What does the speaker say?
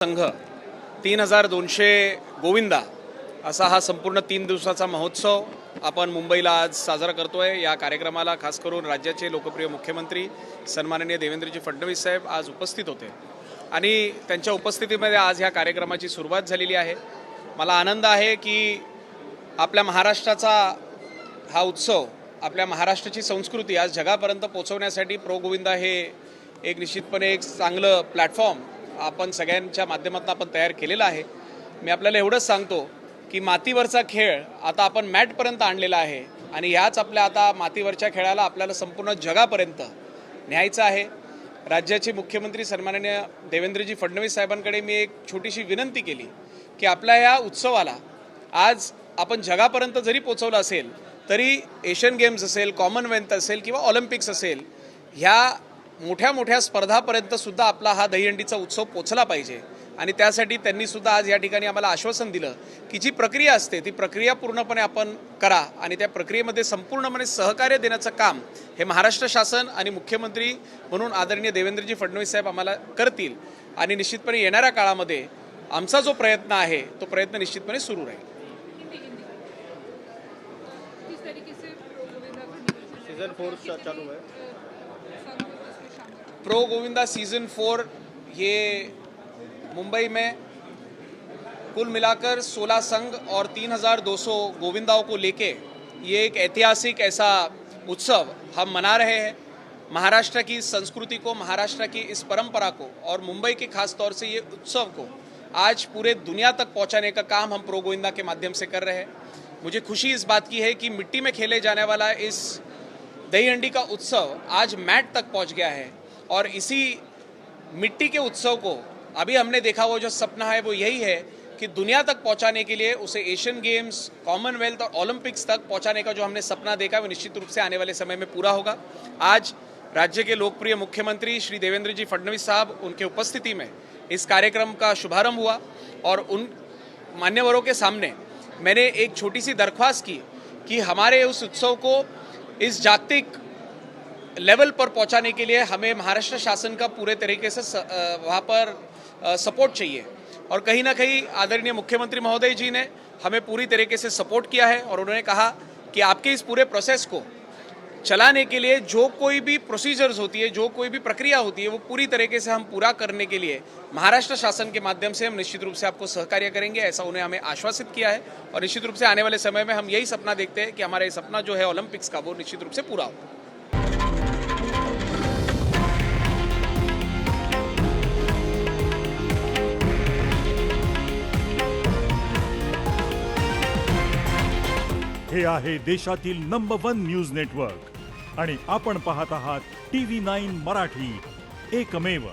संघ 3200 गोविंदा असा हा संपूर्ण 3 दिवसाचा महोत्सव आपण मुंबईला आज साजरा करतोय। या कार्यक्रमाला खास करून राज्याचे लोकप्रिय मुख्यमंत्री सन्माननीय देवेंद्रजी फडणवीस साहेब आज उपस्थित होते आणि त्यांच्या उपस्थितीमध्ये आज ह्या कार्यक्रमाची सुरुवात झालेली आहे। मला आनंद आहे की आपल्या महाराष्ट्राचा हा उत्सव, आपल्या महाराष्ट्राची संस्कृती आज जगापर्यंत पोहोचवण्यासाठी प्रो गोविंदा हे एक निश्चितपणे एक चांगलं प्लॅटफॉर्म आपण सगळ्यांच्या माध्यमातून आपण तयार केलेला आहे। मी आपल्याला एवढंच सांगतो की मातीवरचा खेळ आता आपण मॅटपर्यंत आणलेला आहे आणि याच आपल्या आता मातीवरच्या खेळाला आपल्याला संपूर्ण जगापर्यंत न्यायचं आहे। राज्याचे मुख्यमंत्री सन्माननीय देवेंद्रजी फडणवीस साहेबांकडे मी एक छोटीशी विनंती केली की आपल्या या उत्सवाला आज आपण जगापर्यंत जरी पोहोचवलं असेल तरी एशियन गेम्स असेल, कॉमनवेल्थ असेल किंवा ऑलिम्पिक्स असेल, ह्या मोठ्या मोठ्या स्पर्धापर्यंत सुद्धा आपला हा दहीहंडीचा उत्सव पोचला पाहिजे। आणि त्यासाठी त्यांनी सुद्धा आज या ठिकाणी आम्हाला आश्वासन दिलं की जी प्रक्रिया असते ती प्रक्रिया पूर्णपणे आपण करा आणि त्या प्रक्रियेमध्ये संपूर्णपणे सहकार्य देण्याचं काम हे महाराष्ट्र शासन आणि मुख्यमंत्री म्हणून आदरणीय देवेंद्रजी फडणवीस साहेब आम्हाला करतील आणि निश्चितपणे येणाऱ्या काळामध्ये आमचा जो प्रयत्न आहे तो प्रयत्न निश्चितपणे सुरू राहील। सीजन 4 चालू है। प्रो गोविंदा सीजन 4 ये मुंबई में कुल मिलाकर 16 संघ और 3200 गोविंदाओं को लेके ये एक ऐतिहासिक ऐसा उत्सव हम मना रहे हैं। महाराष्ट्र की संस्कृति को, महाराष्ट्र की इस परंपरा को और मुंबई के खास तौर से ये उत्सव को आज पूरे दुनिया तक पहुंचाने का काम हम प्रो गोविंदा के माध्यम से कर रहे हैं। मुझे खुशी इस बात की है कि मिट्टी में खेले जाने वाला इस दहीहंडी का उत्सव आज मैट तक पहुंच गया है और इसी मिट्टी के उत्सव को अभी हमने देखा वो जो सपना है वो यही है कि दुनिया तक पहुंचाने के लिए उसे एशियन गेम्स, कॉमनवेल्थ और ओलंपिक्स तक पहुंचाने का जो हमने सपना देखा वो निश्चित रूप से आने वाले समय में पूरा होगा। आज राज्य के लोकप्रिय मुख्यमंत्री श्री देवेंद्र जी फडणवीस साहब उनके उपस्थिति में इस कार्यक्रम का शुभारंभ हुआ और उन मान्यवरों के सामने मैंने एक छोटी सी दरख्वास्त की कि हमारे उस उत्सव को इस जागतिक लेवल पर पहुंचाने के लिए हमें महाराष्ट्र शासन का पूरे तरीके से वहाँ पर सपोर्ट चाहिए और कहीं ना कहीं आदरणीय मुख्यमंत्री महोदय जी ने हमें पूरी तरीके से सपोर्ट किया है और उन्होंने कहा कि आपके इस पूरे प्रोसेस को चलाने के लिए जो कोई भी प्रोसीजर्स होती है, जो कोई भी प्रक्रिया होती है, वो पूरी तरीके से हम पूरा करने के लिए महाराष्ट्र शासन के माध्यम से हम निश्चित रूप से आपको सहकार्य करेंगे, ऐसा उन्हें हमें आश्वासित किया है। और निश्चित रूप से आने वाले समय में हम यही सपना देखते हैं कि हमारा ये सपना जो है ओलंपिक्स का वो निश्चित रूप से पूरा हो। हे आहे देशातील नंबर 1 न्यूज नेटवर्क आणि आपण पाहत आहात TV9 मराठी, एकमेव।